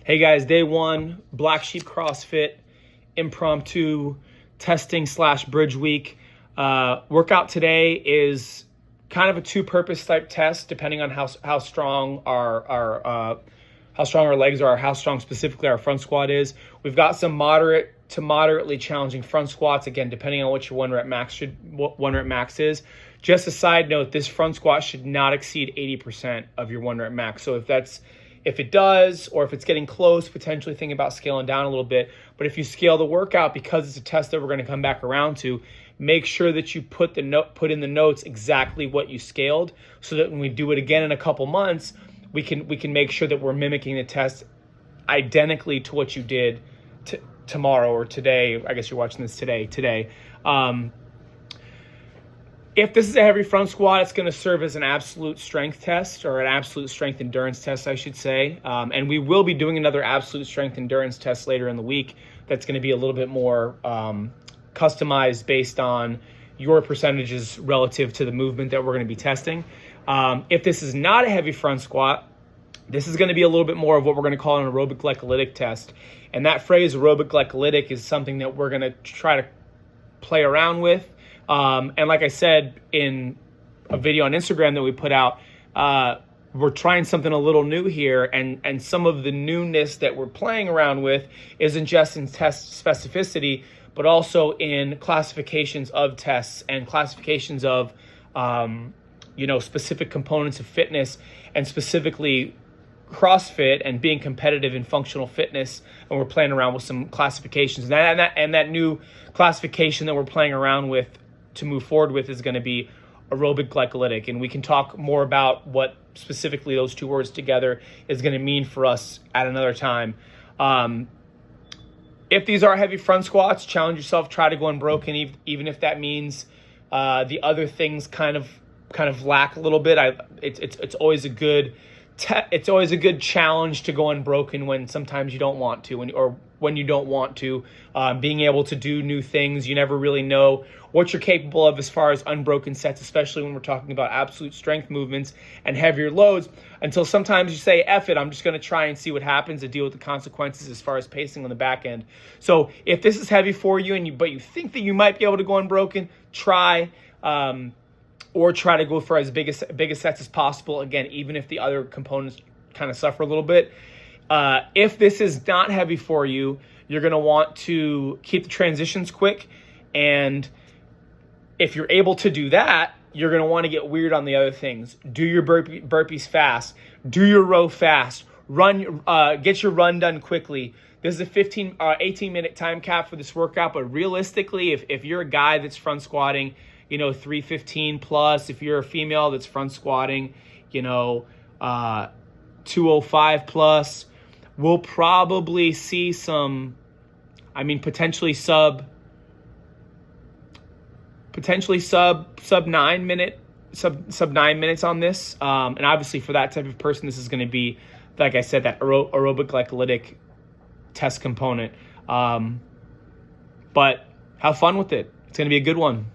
Hey guys, day one, Blacksheep CrossFit, impromptu testing / bridge week. Workout today is kind of a two-purpose type test, depending on how strong our legs are, how strong specifically our front squat is. We've got some moderate to moderately challenging front squats, again, depending on what your one rep max is. Just a side note, this front squat should not exceed 80% of your one rep max. So if it does, or if it's getting close, potentially think about scaling down a little bit. But if you scale the workout, because it's a test that we're going to come back around to, make sure that you put in the notes exactly what you scaled, so that when we do it again in a couple months, we can make sure that we're mimicking the test identically to what you did tomorrow or today. I guess you're watching this today. If this is a heavy front squat, it's going to serve as an absolute strength test, or an absolute strength endurance test, I should say. And we will be doing another absolute strength endurance test later in the week that's going to be a little bit more customized based on your percentages relative to the movement that we're going to be testing. If this is not a heavy front squat, this is going to be a little bit more of what we're going to call an aerobic glycolytic test. And that phrase, aerobic glycolytic, is something that we're going to try to play around with. And like I said in a video on Instagram that we put out, we're trying something a little new here, and some of the newness that we're playing around with isn't just in test specificity, but also in classifications of tests and classifications of specific components of fitness, and specifically CrossFit and being competitive in functional fitness. And we're playing around with some classifications, and that new classification that we're playing around with to move forward with is going to be aerobic glycolytic. And we can talk more about what specifically those two words together is going to mean for us at another time. If these are heavy front squats, challenge yourself, try to go unbroken, even if that means the other things kind of lack a little bit. It's always a good challenge to go unbroken when sometimes you don't want to, when you don't want to. Being able to do new things, you never really know what you're capable of as far as unbroken sets, especially when we're talking about absolute strength movements and heavier loads, until sometimes you say, F it, I'm just going to try and see what happens and deal with the consequences as far as pacing on the back end. So if this is heavy for you, but you think that you might be able to go unbroken, try. Or try to go for as big a sets as possible, again, even if the other components kind of suffer a little bit. If this is not heavy for you, you're going to want to keep the transitions quick. And if you're able to do that, you're going to want to get weird on the other things. Do your burpees fast. Do your row fast. Run. Get your run done quickly. This is a 18-minute time cap for this workout. But realistically, if you're a guy that's front squatting, 315 plus, if you're a female that's front squatting, 205 plus, we'll probably see some, potentially sub 9 minutes on this. And obviously for that type of person, this is going to be, like I said, that aerobic glycolytic test component. But have fun with it. It's going to be a good one.